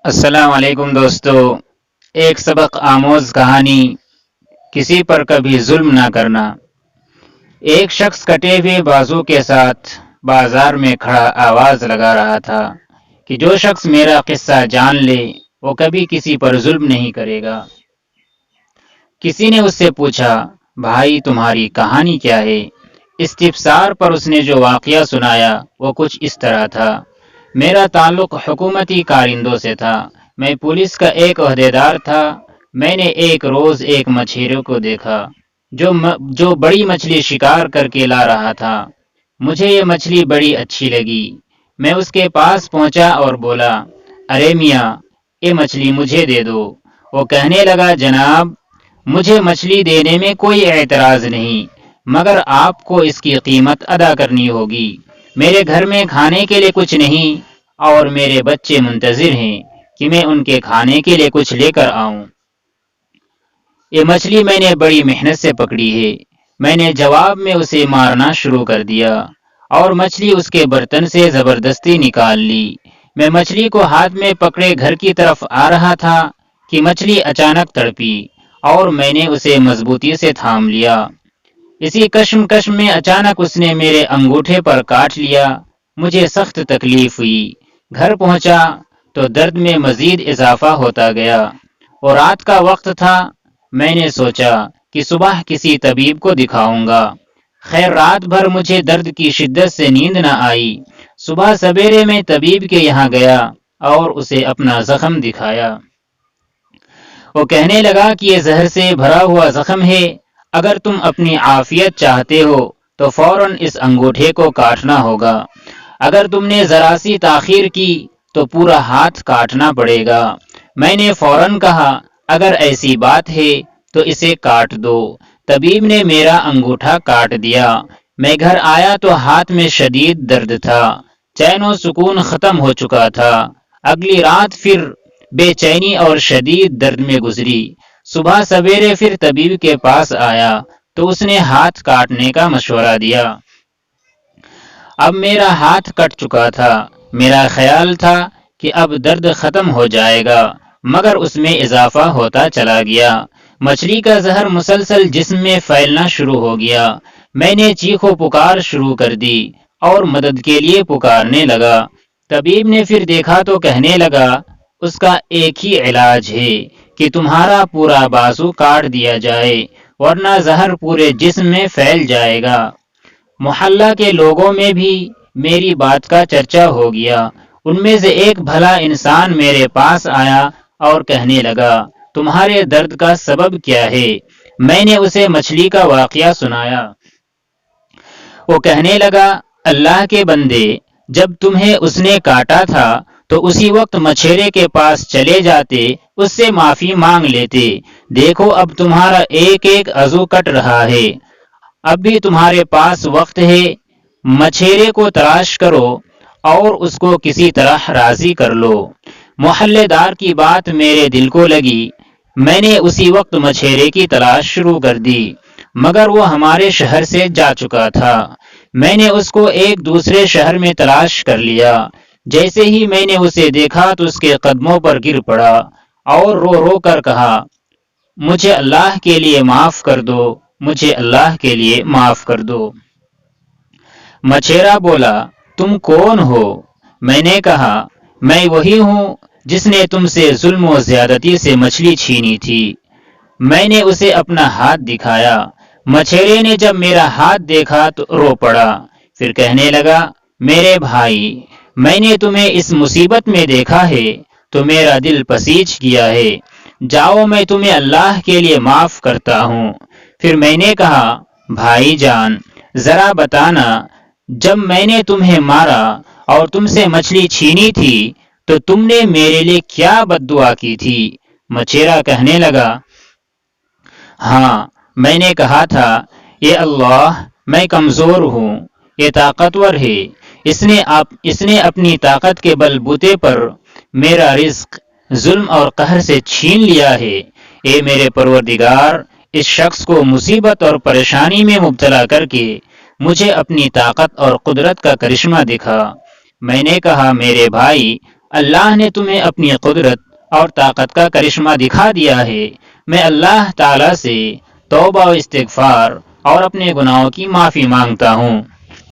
السلام علیکم دوستو، ایک سبق آموز کہانی، کسی پر کبھی ظلم نہ کرنا۔ ایک شخص کٹے ہوئے بازو کے ساتھ بازار میں کھڑا آواز لگا رہا تھا کہ جو شخص میرا قصہ جان لے وہ کبھی کسی پر ظلم نہیں کرے گا۔ کسی نے اس سے پوچھا، بھائی تمہاری کہانی کیا ہے؟ استفسار پر اس نے جو واقعہ سنایا وہ کچھ اس طرح تھا: میرا تعلق حکومتی کارندوں سے تھا۔ میں پولیس کا ایک عہدیدار تھا۔ میں نے ایک روز ایک مچھیرے کو دیکھا جو بڑی مچھلی شکار کر کے لا رہا تھا۔ مجھے یہ مچھلی بڑی اچھی لگی۔ میں اس کے پاس پہنچا اور بولا، ارے میاں، یہ مچھلی مجھے دے دو۔ وہ کہنے لگا، جناب، مجھے مچھلی دینے میں کوئی اعتراض نہیں، مگر آپ کو اس کی قیمت ادا کرنی ہوگی۔ میرے گھر میں کھانے کے لیے کچھ نہیں اور میرے بچے منتظر ہیں کہ میں ان کے کھانے کے لیے کچھ لے کر آؤں۔ یہ مچھلی میں نے بڑی محنت سے پکڑی ہے۔ میں نے جواب میں اسے مارنا شروع کر دیا اور مچھلی اس کے برتن سے زبردستی نکال لی۔ میں مچھلی کو ہاتھ میں پکڑے گھر کی طرف آ رہا تھا کہ مچھلی اچانک تڑپی اور میں نے اسے مضبوطی سے تھام لیا۔ اسی کشمکش میں اچانک اس نے میرے انگوٹھے پر کاٹ لیا۔ مجھے سخت تکلیف ہوئی۔ گھر پہنچا تو درد میں مزید اضافہ ہوتا گیا اور رات کا وقت تھا۔ میں نے سوچا کہ صبح کسی طبیب کو دکھاؤں گا۔ خیر رات بھر مجھے درد کی شدت سے نیند نہ آئی۔ صبح سویرے میں طبیب کے یہاں گیا اور اسے اپنا زخم دکھایا۔ وہ کہنے لگا کہ یہ زہر سے بھرا ہوا زخم ہے، اگر تم اپنی عافیت چاہتے ہو تو فوراً اس انگوٹھے کو کاٹنا ہوگا۔ اگر تم نے ذرا سی تاخیر کی تو پورا ہاتھ کاٹنا پڑے گا۔ میں نے فوراً کہا، اگر ایسی بات ہے تو اسے کاٹ دو۔ طبیب نے میرا انگوٹھا کاٹ دیا۔ میں گھر آیا تو ہاتھ میں شدید درد تھا۔ چین و سکون ختم ہو چکا تھا۔ اگلی رات پھر بے چینی اور شدید درد میں گزری۔ صبح سویرے پھر طبیب کے پاس آیا تو اس نے ہاتھ کاٹنے کا مشورہ دیا۔ اب میرا ہاتھ کٹ چکا تھا۔ میرا خیال تھا کہ اب درد ختم ہو جائے گا، مگر اس میں اضافہ ہوتا چلا گیا۔ مچھلی کا زہر مسلسل جسم میں پھیلنا شروع ہو گیا۔ میں نے چیخ و پکار شروع کر دی اور مدد کے لیے پکارنے لگا۔ طبیب نے پھر دیکھا تو کہنے لگا، اس کا ایک ہی علاج ہے کہ تمہارا پورا بازو کاٹ دیا جائے، ورنہ زہر پورے جسم میں پھیل جائے گا۔ محلہ کے لوگوں میں بھی میری بات کا چرچا ہو گیا۔ ان میں سے ایک بھلا انسان میرے پاس آیا اور کہنے لگا، تمہارے درد کا سبب کیا ہے؟ میں نے اسے مچھلی کا واقعہ سنایا۔ وہ کہنے لگا، اللہ کے بندے، جب تمہیں اس نے کاٹا تھا تو اسی وقت مچھیرے کے پاس چلے جاتے، اس سے معافی مانگ لیتے۔ دیکھو اب تمہارا ایک ایک عضو کٹ رہا ہے۔ اب بھی تمہارے پاس وقت ہے، مچھیرے کو تلاش کرو اور اس کو کسی طرح راضی کر لو۔ محلے دار کی بات میرے دل کو لگی۔ میں نے اسی وقت مچھیرے کی تلاش شروع کر دی، مگر وہ ہمارے شہر سے جا چکا تھا۔ میں نے اس کو ایک دوسرے شہر میں تلاش کر لیا۔ جیسے ہی میں نے اسے دیکھا تو اس کے قدموں پر گر پڑا اور رو رو کر کہا، مجھے اللہ کے لیے معاف کر دو، مجھے اللہ کے لیے معاف کر دو۔ مچھیرا بولا، تم کون ہو؟ میں نے کہا، میں وہی ہوں جس نے تم سے ظلم و زیادتی سے مچھلی چھینی تھی۔ میں نے اسے اپنا ہاتھ دکھایا۔ مچھیرے نے جب میرا ہاتھ دیکھا تو رو پڑا، پھر کہنے لگا، میرے بھائی، میں نے تمہیں اس مصیبت میں دیکھا ہے تو میرا دل پسیج گیا ہے۔ جاؤ، میں تمہیں اللہ کے لیے معاف کرتا ہوں۔ پھر میں نے کہا، بھائی جان، ذرا بتانا، جب میں نے تمہیں مارا اور تم سے مچھلی چھینی تھی تو تم نے میرے لیے کیا بد دعا کی تھی؟ مچھیرا کہنے لگا، ہاں، میں نے کہا تھا، یہ اللہ، میں کمزور ہوں، یہ طاقتور ہے، اس نے اپنی طاقت کے بل بوتے پر میرا رزق ظلم اور قہر سے چھین لیا ہے۔ اے میرے پروردگار، اس شخص کو مصیبت اور پریشانی میں مبتلا کر کے مجھے اپنی طاقت اور قدرت کا کرشمہ دکھا۔ میں نے کہا، میرے بھائی، اللہ نے تمہیں اپنی قدرت اور طاقت کا کرشمہ دکھا دیا ہے۔ میں اللہ تعالیٰ سے توبہ و استغفار اور اپنے گناہوں کی معافی مانگتا ہوں۔